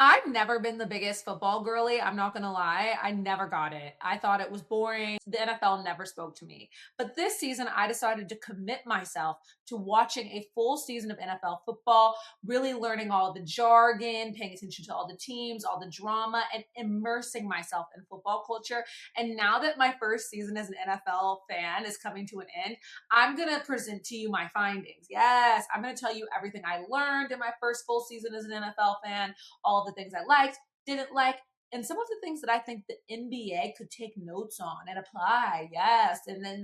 I've never been the biggest football girly. I'm not gonna lie. I never got it. I thought it was boring. The NFL never spoke to me. But this season, I decided to commit myself to watching a full season of NFL football, really learning all the jargon, paying attention to all the teams, all the drama, and immersing myself in football culture. And now that my first season as an NFL fan is coming to an end, I'm gonna present to you my findings. Yes, I'm gonna tell you everything I learned in my first full season as an NFL fan, all of the things I liked, didn't like, and some of the things that I think the NBA could take notes on and apply. Yes, and then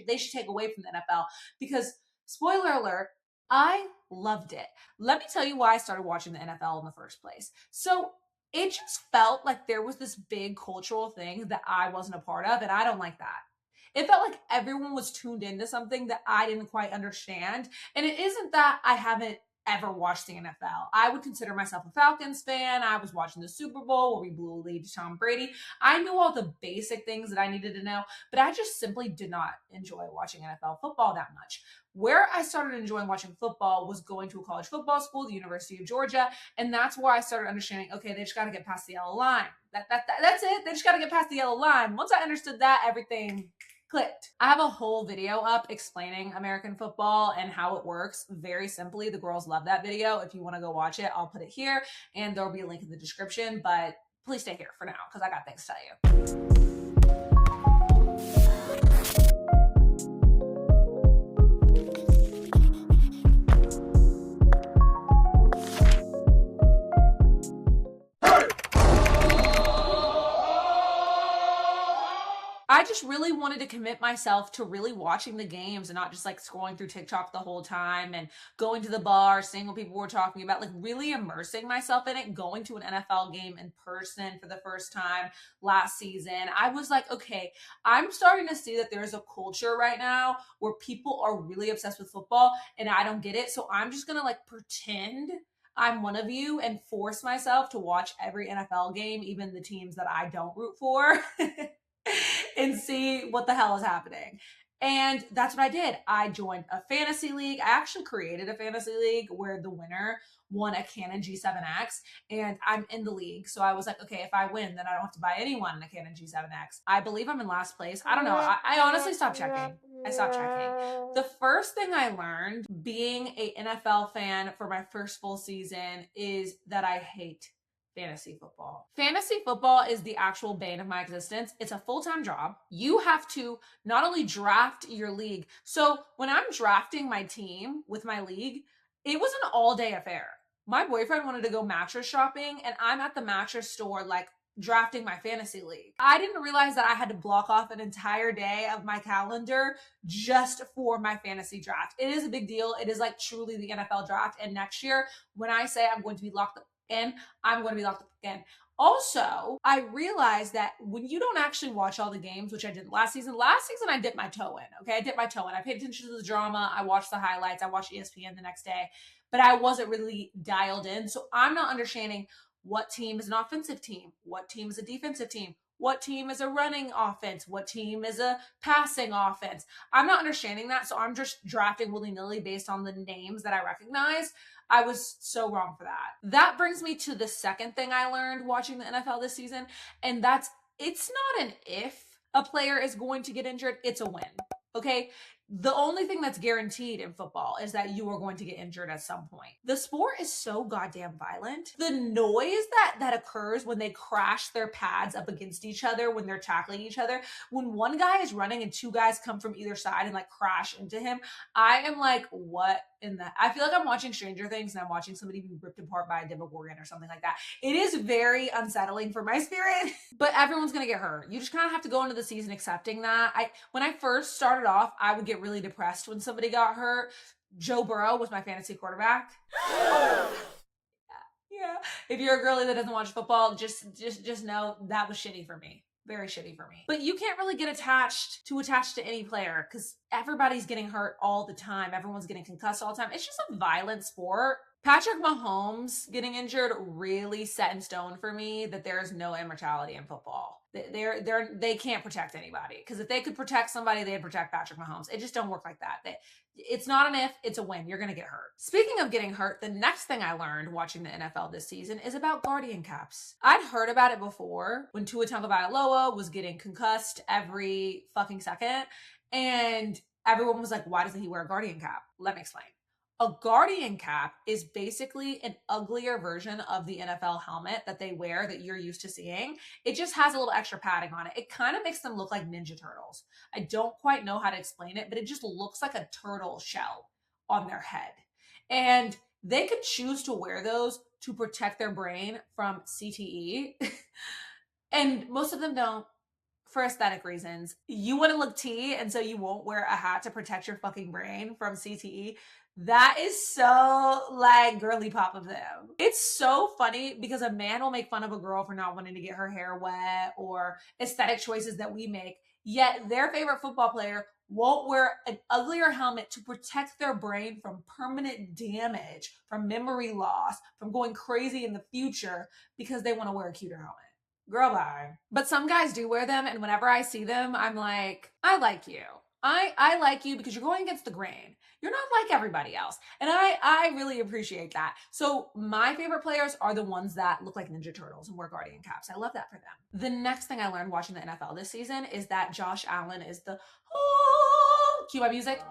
they should take away from the NFL because spoiler alert, I loved it. Let me tell you why I started watching the NFL in the first place. So it just felt like there was this big cultural thing that I wasn't a part of, and I don't like that. It felt like everyone was tuned into something that I didn't quite understand. And it isn't that I haven't ever watched the NFL. I would consider myself a Falcons fan. I was watching the Super Bowl where we blew a lead to Tom Brady. I knew all the basic things that I needed to know, but I just simply did not enjoy watching NFL football that much. Where I started enjoying watching football was going to a college football school, the University of Georgia, and that's where I started understanding, okay, they just got to get past the yellow line. That's it. They just got to get past the yellow line. Once I understood that, everything clicked. I have a whole video up explaining American football and how it works very simply. The girls love that video. If you want to go watch it, I'll put it here and there'll be a link in the description, but please stay here for now because I got things to tell you. I just really wanted to commit myself to really watching the games and not just like scrolling through TikTok the whole time and going to the bar, seeing what people were talking about, like really immersing myself in it, going to an NFL game in person for the first time last season. I was like, okay, I'm starting to see that there's a culture right now where people are really obsessed with football and I don't get it. So I'm just going to like pretend I'm one of you and force myself to watch every NFL game, even the teams that I don't root for. And see what the hell is happening. And that's what I did. I joined a fantasy league. I actually created a fantasy league where the winner won a Canon G7X, and I'm in the league. So I was like, okay, if I win, then I don't have to buy anyone a Canon G7X. I believe I'm in last place. I don't know. I honestly stopped checking. I stopped checking. The first thing I learned being a NFL fan for my first full season is that I hate fantasy football. Fantasy football is the actual bane of my existence. It's a full-time job. You have to not only draft your league. So when I'm drafting my team with my league, it was an all-day affair. My boyfriend wanted to go mattress shopping and I'm at the mattress store like drafting my fantasy league. I didn't realize that I had to block off an entire day of my calendar just for my fantasy draft. It is a big deal. It is like truly the NFL draft. And next year, when I say I'm going to be locked up in, I'm going to be locked up again. Also, I realized that when you don't actually watch all the games, which I did last season I dipped my toe in. Okay, I dipped my toe in. I paid attention to the drama. I watched the highlights. I watched ESPN the next day, but I wasn't really dialed in. So I'm not understanding what team is an offensive team, what team is a defensive team, what team is a running offense, what team is a passing offense. I'm not understanding that. So I'm just drafting willy nilly based on the names that I recognize. I was so wrong for that. That brings me to the second thing I learned watching the NFL this season, and that's it's not an if a player is going to get injured, it's a when. Okay? The only thing that's guaranteed in football is that you are going to get injured at some point. The sport is so goddamn violent. The noise that occurs when they crash their pads up against each other, when they're tackling each other, when one guy is running and two guys come from either side and like crash into him, I am like, what in the? I feel like I'm watching Stranger Things and I'm watching somebody be ripped apart by a Demogorgon or something like that. It is very unsettling for my spirit, but everyone's gonna get hurt. You just kind of have to go into the season accepting that. When I first started off, I would get really depressed when somebody got hurt. Joe Burrow was my fantasy quarterback. Yeah. If you're a girly that doesn't watch football, just know that was shitty for me. Very shitty for me. But you can't really get attached to any player because everybody's getting hurt all the time. Everyone's getting concussed all the time. It's just a violent sport. Patrick Mahomes getting injured really set in stone for me that there is no immortality in football. They can't protect anybody, because if they could protect somebody, they'd protect Patrick Mahomes. It just don't work like that. It's not an if, it's a when. You're gonna get hurt. Speaking of getting hurt, the next thing I learned watching the NFL this season is about guardian caps. I'd heard about it before when Tua Tagovailoa was getting concussed every fucking second, and everyone was like, "Why doesn't he wear a guardian cap?" Let me explain. A guardian cap is basically an uglier version of the NFL helmet that they wear that you're used to seeing. It just has a little extra padding on it. It kind of makes them look like Ninja Turtles. I don't quite know how to explain it, but it just looks like a turtle shell on their head. And they could choose to wear those to protect their brain from CTE. And most of them don't, for aesthetic reasons. You want to look T, and so you won't wear a hat to protect your fucking brain from CTE. That is so like girly pop of them. It's so funny because a man will make fun of a girl for not wanting to get her hair wet, or aesthetic choices that we make, yet their favorite football player won't wear an uglier helmet to protect their brain from permanent damage, from memory loss, from going crazy in the future, because they want to wear a cuter helmet. Girl, bye. But some guys do wear them, and whenever I see them, I'm like, I like you. I like you because you're going against the grain. You're not like everybody else. And I really appreciate that. So my favorite players are the ones that look like Ninja Turtles and wear guardian caps. I love that for them. The next thing I learned watching the NFL this season is that Josh Allen is the cue my music,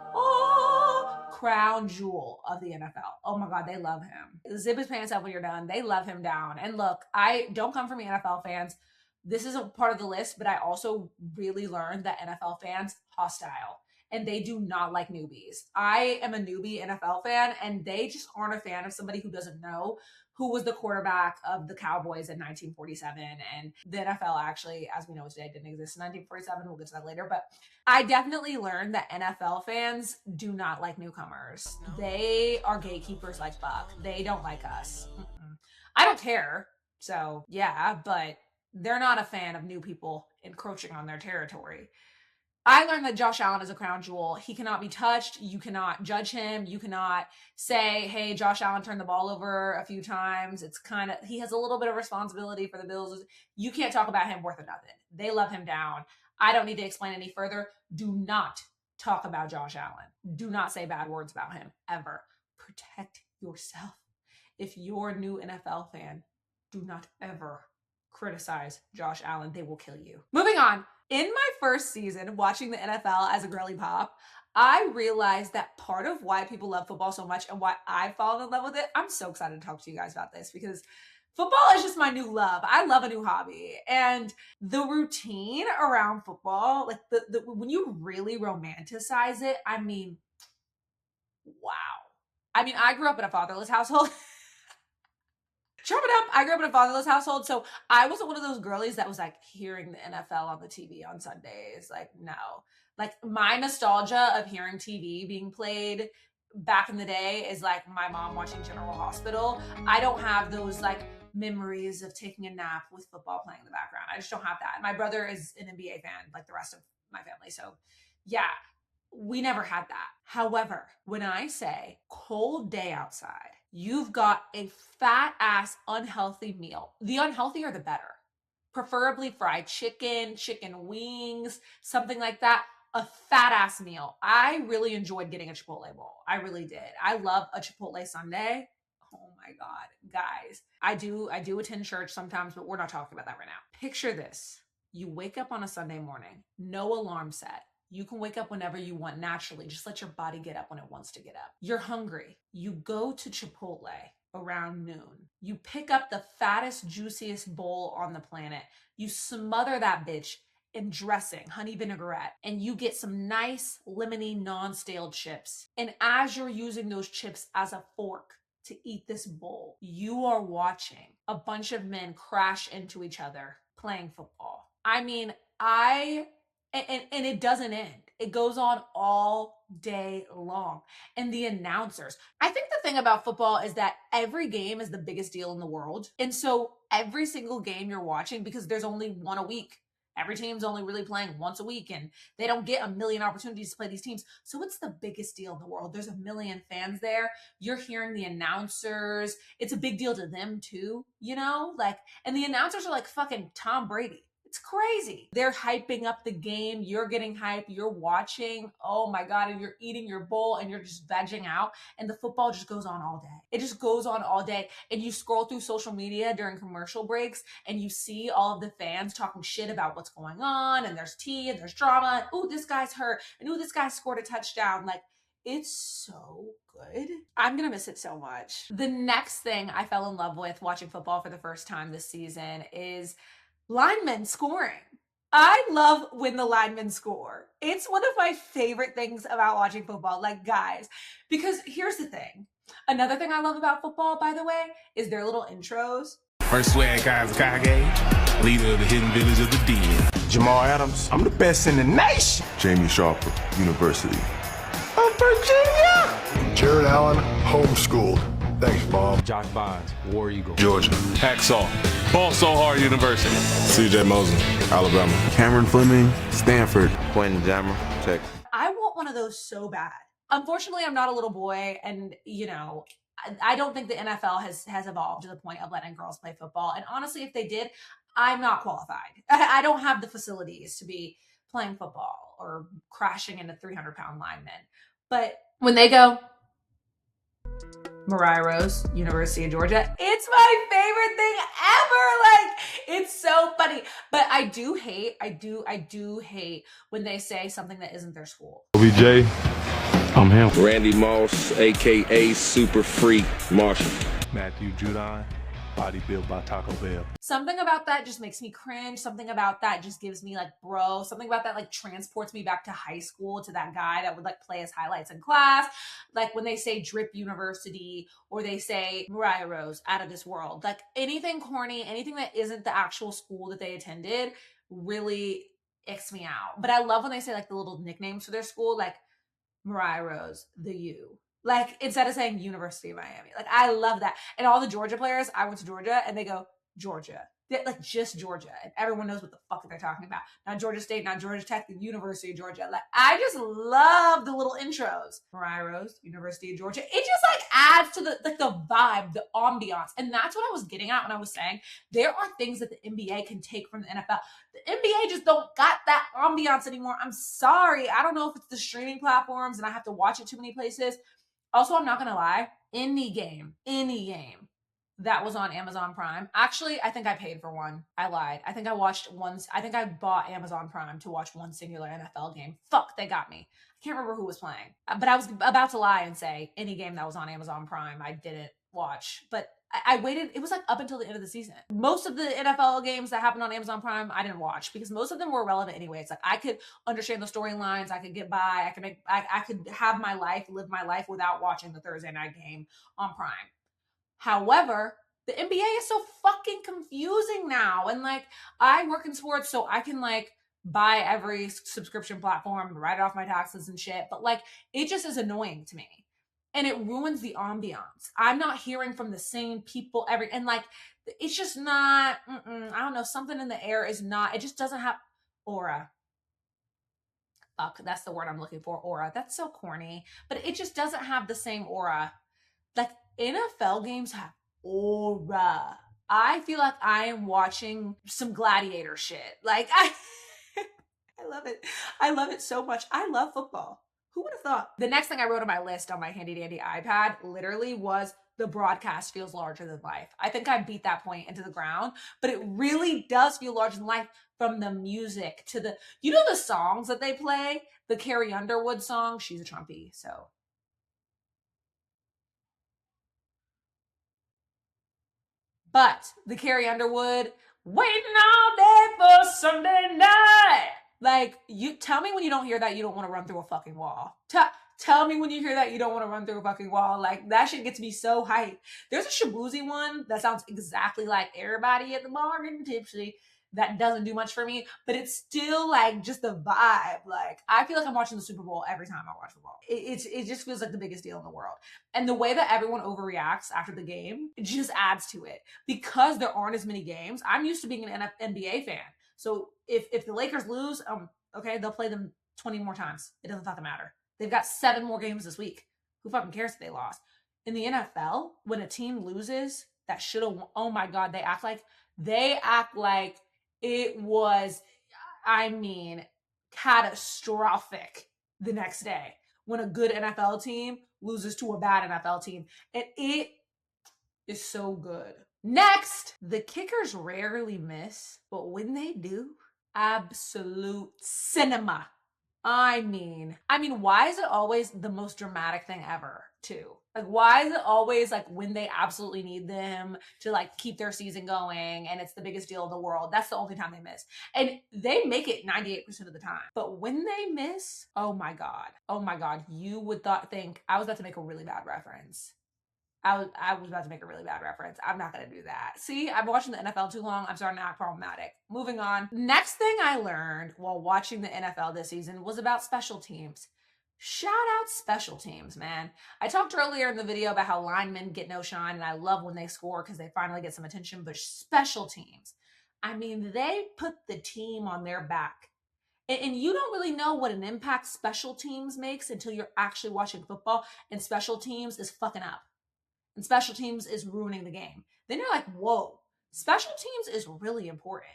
crown jewel of the NFL. Oh my God, they love him. Zip his pants up when you're done. They love him down. And look, I don't come from the NFL fans. This isn't part of the list, but I also really learned that NFL fans hostile, and they do not like newbies. I am a newbie NFL fan, and they just aren't a fan of somebody who doesn't know who was the quarterback of the Cowboys in 1947. And the NFL actually, as we know today, didn't exist in 1947. We'll get to that later. But I definitely learned that NFL fans do not like newcomers. They are gatekeepers like fuck. They don't like us. I don't care. So yeah, but they're not a fan of new people encroaching on their territory. I learned that Josh Allen is a crown jewel. He cannot be touched. You cannot judge him. You cannot say, hey, Josh Allen turned the ball over a few times. It's kind of, he has a little bit of responsibility for the Bills. You can't talk about him worth of nothing. They love him down. I don't need to explain any further. Do not talk about Josh Allen. Do not say bad words about him ever. Protect yourself. If you're a new NFL fan, do not ever criticize Josh Allen. They will kill you. Moving on. In my first season watching the NFL as a girly pop, I realized that part of why people love football so much and why I've fallen in love with it, I'm so excited to talk to you guys about this, because football is just my new love. I love a new hobby. And the routine around football, like the when you really romanticize it, I mean, wow. I mean, I grew up in a fatherless household. Chop it up. I grew up in a fatherless household, so I wasn't one of those girlies that was like hearing the NFL on the TV on Sundays. Like, no. Like, my nostalgia of hearing TV being played back in the day is like my mom watching General Hospital. I don't have those like memories of taking a nap with football playing in the background. I just don't have that. My brother is an NBA fan, like the rest of my family. So, yeah, we never had that. However, when I say cold day outside, you've got a fat ass unhealthy meal. The unhealthier, the better. Preferably fried chicken, chicken wings, something like that. A fat ass meal. I really enjoyed getting a Chipotle bowl. I really did. I love a Chipotle Sunday. Oh my God, guys. I do attend church sometimes, but we're not talking about that right now. Picture this. You wake up on a Sunday morning, no alarm set. You can wake up whenever you want naturally. Just let your body get up when it wants to get up. You're hungry. You go to Chipotle around noon. You pick up the fattest, juiciest bowl on the planet. You smother that bitch in dressing, honey vinaigrette, and you get some nice, lemony, non-stale chips. And as you're using those chips as a fork to eat this bowl, you are watching a bunch of men crash into each other playing football. I mean, and it doesn't end. It goes on all day long. And the announcers, I think the thing about football is that every game is the biggest deal in the world. And so every single game you're watching, because there's only one a week, Every team's only really playing once a week and they don't get a million opportunities to play these teams. So it's the biggest deal in the world. There's a million fans there. You're hearing the announcers. It's a big deal to them too, you know? Like, and the announcers are like fucking Tom Brady. It's crazy. They're hyping up the game. You're getting hype. You're watching. Oh my God. And you're eating your bowl and you're just vegging out. And the football just goes on all day. It just goes on all day. And you scroll through social media during commercial breaks and you see all of the fans talking shit about what's going on. And there's tea and there's drama. And ooh, this guy's hurt. And ooh, this guy scored a touchdown. Like, it's so good. I'm going to miss it so much. The next thing I fell in love with watching football for the first time this season is linemen scoring. I love when the linemen score. It's one of my favorite things about watching football. Like, guys, because here's the thing. Another thing I love about football, by the way, is their little intros. First swag Kazakage, leader of the hidden village of the dead. Jamal Adams, I'm the best in the nation. Jamie Sharper, University of Virginia. Jared Allen, homeschooled. Thanks, Bob. Josh Bonds, War Eagle. Georgia. Hacksaw, Ball So Hard University. CJ Mosley, Alabama. Cameron Fleming, Stanford. Quentin Jammer, Texas. I want one of those so bad. Unfortunately, I'm not a little boy, and you know, I don't think the NFL has evolved to the point of letting girls play football. And honestly, if they did, I'm not qualified. I don't have the facilities to be playing football or crashing into 300-pound linemen. But when they go, Mariah Rose, University of Georgia, it's my favorite thing ever. Like, it's so funny. But I do hate when they say something that isn't their school. OBJ, I'm him. Randy Moss, a.k.a. Super Freak Marshall. Matthew Judon, body built by Taco Bell. Something about that just makes me cringe. Something about that just gives me like, bro. Something about that like transports me back to high school, to that guy that would like play his highlights in class. Like when they say Drip University or they say Mariah Rose, out of this world. Like anything corny, anything that isn't the actual school that they attended really icks me out. But I love when they say like the little nicknames for their school, like Mariah Rose, the U. Like, instead of saying University of Miami. Like, I love that. And all the Georgia players, I went to Georgia, and they go, Georgia. They're like, just Georgia. And everyone knows what the fuck they're talking about. Not Georgia State, not Georgia Tech, the University of Georgia. Like, I just love the little intros. Mariah Rose, University of Georgia. It just, like, adds to the vibe, the ambiance. And that's what I was getting at when I was saying there are things that the NBA can take from the NFL. The NBA just don't got that ambiance anymore. I'm sorry. I don't know if it's the streaming platforms and I have to watch it too many places. Also, I'm not going to lie, any game that was on Amazon Prime. Actually, I think I paid for one. I lied. I think I bought Amazon Prime to watch one singular NFL game. Fuck, they got me. I can't remember who was playing. But I was about to lie and say any game that was on Amazon Prime, I didn't watch. But I waited. It was like up until the end of the season. Most of the NFL games that happened on Amazon Prime, I didn't watch because most of them were irrelevant anyway. It's like I could understand the storylines. I could get by. I could have my life, live my life without watching the Thursday night game on Prime. However, the NBA is so fucking confusing now. And like, I work in sports, so I can like buy every subscription platform, write off my taxes and shit. But like, it just is annoying to me. And it ruins the ambiance. I'm not hearing from the same people and like, it's just not, I don't know, something in the air is not, it just doesn't have aura. Fuck, that's the word I'm looking for, aura. That's so corny, but it just doesn't have the same aura. Like NFL games have aura. I feel like I am watching some gladiator shit. Like I love it. I love it so much. I love football. Who would have thought? The next thing I wrote on my list on my handy dandy iPad literally was the broadcast feels larger than life. I think I beat that point into the ground, but it really does feel larger than life, from the music to the, you know, the songs that they play, the Carrie Underwood song. She's a Trumpy, so. But the Carrie Underwood, waiting all day for Sunday night. Like, you tell me when you don't hear that, you don't want to run through a fucking wall. Tell me when you hear that, you don't want to run through a fucking wall. Like, that shit gets me so hyped. There's a Shabuzi one that sounds exactly like Everybody at the Bar Getting Tipsy. That doesn't do much for me, but it's still like just the vibe. Like, I feel like I'm watching the Super Bowl every time I watch football. It just feels like the biggest deal in the world. And the way that everyone overreacts after the game, it just adds to it. Because there aren't as many games, I'm used to being an NBA fan. So if the Lakers lose, okay, they'll play them 20 more times. It doesn't fucking matter. They've got 7 more games this week. Who fucking cares if they lost? In the NFL, when a team loses that should have, oh my God, they act like it was, I mean, catastrophic the next day when a good NFL team loses to a bad NFL team. And it is so good. Next, the kickers rarely miss, but when they do, absolute cinema. I mean, why is it always the most dramatic thing ever, too? Like, why is it always like when they absolutely need them to like keep their season going and it's the biggest deal in the world? That's the only time they miss. And they make it 98% of the time. But when they miss, oh my God, you would think I was about to make a really bad reference. I was about to make a really bad reference. I'm not going to do that. See, I've been watching the NFL too long. I'm starting to act problematic. Moving on. Next thing I learned while watching the NFL this season was about special teams. Shout out special teams, man. I talked earlier in the video about how linemen get no shine, and I love when they score because they finally get some attention, but special teams, they put the team on their back. And you don't really know what an impact special teams makes until you're actually watching football, and special teams is fucking up. And special teams is ruining the game. Then you're like, whoa, special teams is really important.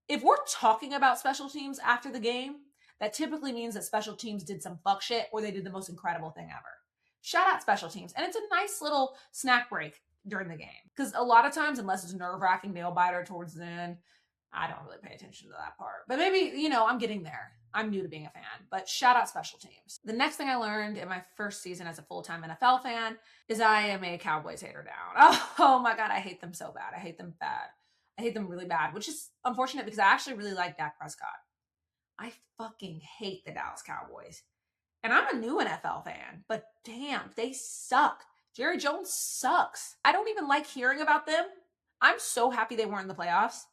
If we're talking about special teams after the game, that typically means that special teams did some fuck shit or they did the most incredible thing ever. Shout out special teams. And it's a nice little snack break during the game. Because a lot of times, unless it's nerve-wracking nail biter towards the end, I don't really pay attention to that part. But maybe, I'm getting there. I'm new to being a fan, but shout out special teams. The next thing I learned in my first season as a full-time NFL fan is I am a Cowboys hater down. Oh my God, I hate them so bad. I hate them bad. I hate them really bad, which is unfortunate because I actually really like Dak Prescott. I fucking hate the Dallas Cowboys. And I'm a new NFL fan, but damn, they suck. Jerry Jones sucks. I don't even like hearing about them. I'm so happy they weren't in the playoffs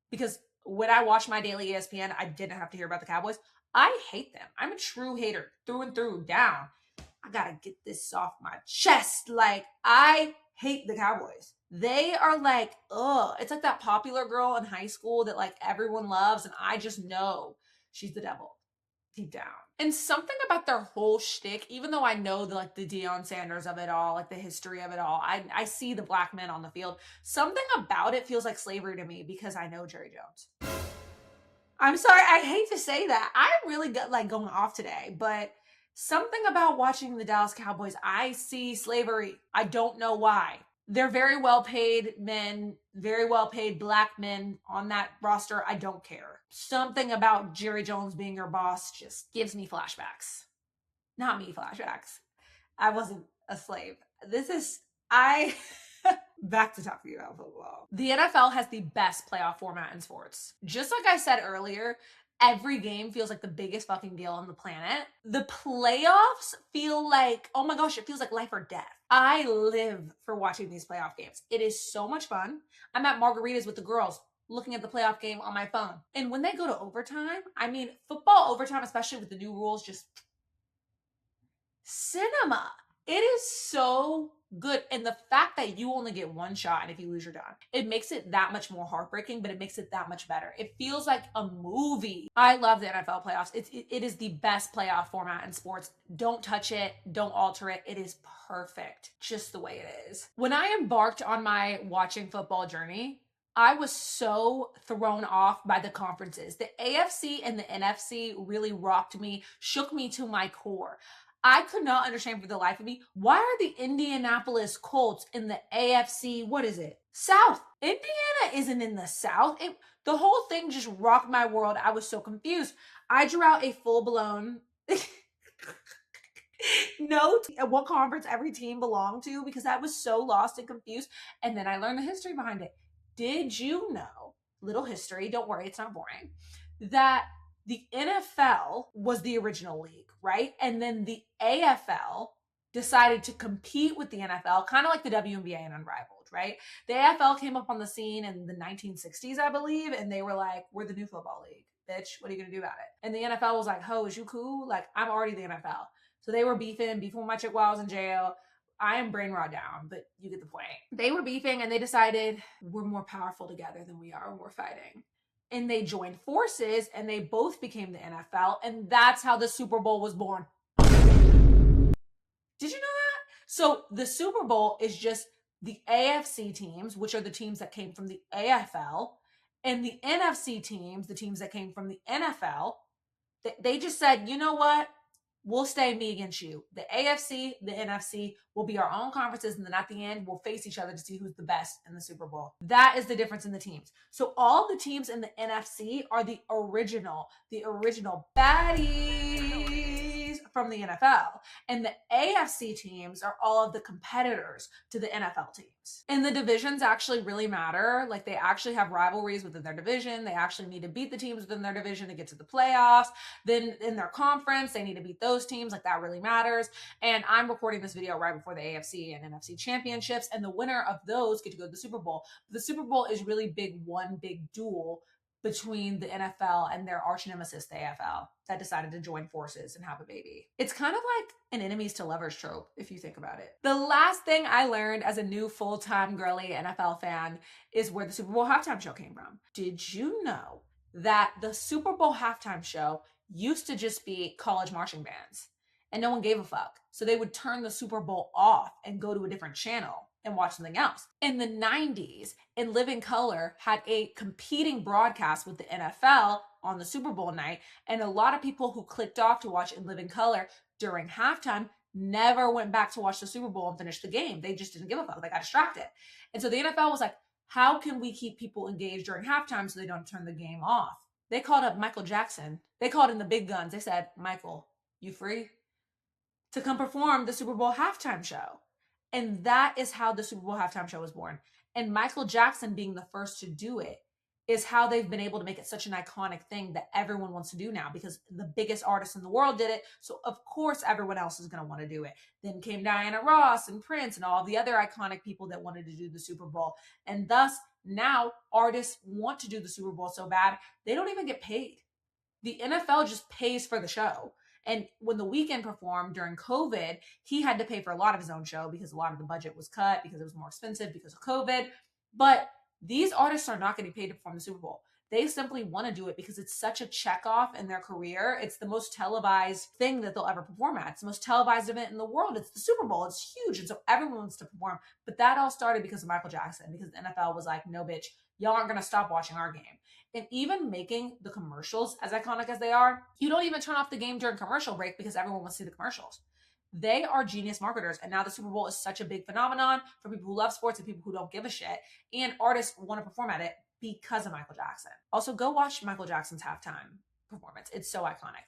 because when I watched my daily ESPN, I didn't have to hear about the Cowboys. I hate them. I'm a true hater through and through, down. I gotta get this off my chest. Like, I hate the Cowboys. They are like, ugh. It's like that popular girl in high school that like everyone loves, and I just know she's the devil deep down. And something about their whole shtick, even though I know the Deion Sanders of it all, like the history of it all, I see the black men on the field. Something about it feels like slavery to me because I know Jerry Jones. I'm sorry, I hate to say that. I really got going off today, but something about watching the Dallas Cowboys, I see slavery. I don't know why. They're very well paid men, very well paid black men on that roster. I don't care. Something about Jerry Jones being your boss just gives me flashbacks. Not me flashbacks. I wasn't a slave. Back to talking about football. The NFL has the best playoff format in sports. Just like I said earlier, every game feels like the biggest fucking deal on the planet. The playoffs feel like, oh my gosh, it feels like life or death. I live for watching these playoff games. It is so much fun. I'm at margaritas with the girls, looking at the playoff game on my phone. And when they go to overtime, football overtime, especially with the new rules, just cinema. It is so good. And the fact that you only get one shot and if you lose, you're done. It makes it that much more heartbreaking, but it makes it that much better. It feels like a movie. I love the NFL playoffs. It is the best playoff format in sports. Don't touch it. Don't alter it. It is perfect, just the way it is. When I embarked on my watching football journey, I was so thrown off by the conferences. The AFC and the NFC really rocked me, shook me to my core. I could not understand for the life of me, why are the Indianapolis Colts in the AFC, South? Indiana isn't in the South. The whole thing just rocked my world. I was so confused. I drew out a full-blown note of what conference every team belonged to because I was so lost and confused. And then I learned the history behind it. Did you know, little history, don't worry, it's not boring, that the NFL was the original league, right? And then the AFL decided to compete with the NFL, kind of like the WNBA and Unrivaled, right? The AFL came up on the scene in the 1960s, I believe, and they were like, we're the new football league, bitch. What are you going to do about it? And the NFL was like, ho, is you cool? Like, I'm already the NFL. So they were beefing with my chick while I was in jail. I am brain raw down, but you get the point. They were beefing and they decided we're more powerful together than we are when we're fighting. and they joined forces and they both became the NFL. And that's how the Super Bowl was born. Did you know that? So the Super Bowl is just the AFC teams, which are the teams that came from the AFL, and the NFC teams, the teams that came from the NFL. They just said, you know what? We'll stay me against you. The AFC, the NFC will be our own conferences, and then at the end, we'll face each other to see who's the best in the Super Bowl. That is the difference in the teams. So all the teams in the NFC are the original baddies from the NFL. And the AFC teams are all of the competitors to the NFL teams. And the divisions actually really matter. Like, they actually have rivalries within their division. They actually need to beat the teams within their division to get to the playoffs. Then in their conference, they need to beat those teams. Like, that really matters. And I'm recording this video right before the AFC and NFC championships, and the winner of those get to go to the Super Bowl. The Super Bowl is really one big duel between the NFL and their arch nemesis, the AFL, that decided to join forces and have a baby. It's kind of like an enemies to lovers trope, if you think about it. The last thing I learned as a new full-time girly NFL fan is where the Super Bowl halftime show came from. Did you know that the Super Bowl halftime show used to just be college marching bands, and no one gave a fuck? So they would turn the Super Bowl off and go to a different channel and watch something else. In the 90s, In Living Color had a competing broadcast with the NFL on the Super Bowl night, and a lot of people who clicked off to watch In Living Color during halftime never went back to watch the Super Bowl and finish the game. They just didn't give a fuck. They got distracted. And so the NFL was like, how can we keep people engaged during halftime so they don't turn the game off? They called up Michael Jackson. They called in the big guns. They said, Michael, you free to come perform the Super Bowl halftime show? And that is how the Super Bowl halftime show was born. And Michael Jackson being the first to do it is how they've been able to make it such an iconic thing that everyone wants to do now, because the biggest artist in the world did it. So of course everyone else is going to want to do it. Then came Diana Ross and Prince and all the other iconic people that wanted to do the Super Bowl. And thus now artists want to do the Super Bowl so bad, they don't even get paid. The NFL just pays for the show. And when The Weeknd performed during COVID, he had to pay for a lot of his own show because a lot of the budget was cut because it was more expensive because of COVID. But these artists are not getting paid to perform the Super Bowl. They simply want to do it because it's such a check off in their career. It's the most televised thing that they'll ever perform at. It's the most televised event in the world. It's the Super Bowl. It's huge. And so everyone wants to perform. But that all started because of Michael Jackson, because the NFL was like, no, bitch, y'all aren't going to stop watching our game. And even making the commercials as iconic as they are, you don't even turn off the game during commercial break because everyone wants to see the commercials. They are genius marketers. And now the Super Bowl is such a big phenomenon for people who love sports and people who don't give a shit. And artists want to perform at it because of Michael Jackson. Also, go watch Michael Jackson's halftime performance. It's so iconic.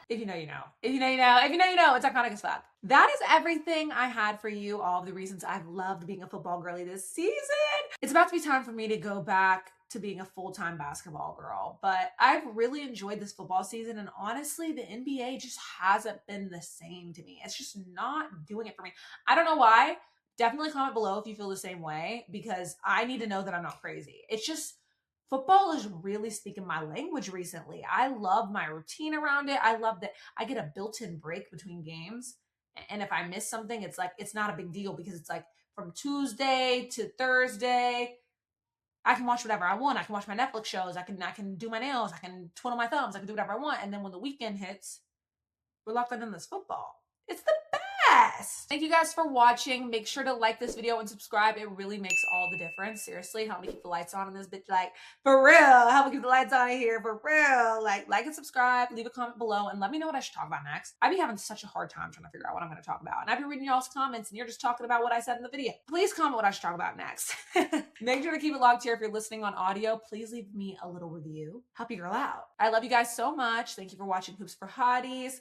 If you know, you know. If you know, you know. If you know, you know. It's iconic as fuck. That is everything I had for you. All of the reasons I've loved being a football girly this season. It's about to be time for me to go back to being a full-time basketball girl. But I've really enjoyed this football season. And honestly, the NBA just hasn't been the same to me. It's just not doing it for me. I don't know why. Definitely comment below if you feel the same way, because I need to know that I'm not crazy. It's just, football is really speaking my language recently. I love my routine around it. I love that I get a built-in break between games. And if I miss something, it's like, it's not a big deal because it's like from Tuesday to Thursday, I can watch whatever I want. I can watch my Netflix shows. I can do my nails. I can twiddle my thumbs. I can do whatever I want. And then when the weekend hits, we're locked in this football. It's the best. Thank you guys for watching. Make sure to like this video and subscribe. It really makes all the difference. Seriously, help me keep the lights on in this bitch. Like, for real. Help me keep the lights on in here. For real. Like and subscribe. Leave a comment below and let me know what I should talk about next. I be having such a hard time trying to figure out what I'm going to talk about. And I've been reading y'all's comments and you're just talking about what I said in the video. Please comment what I should talk about next. Make sure to keep it locked here. If you're listening on audio, please leave me a little review. Help your girl out. I love you guys so much. Thank you for watching Hoops for Hotties.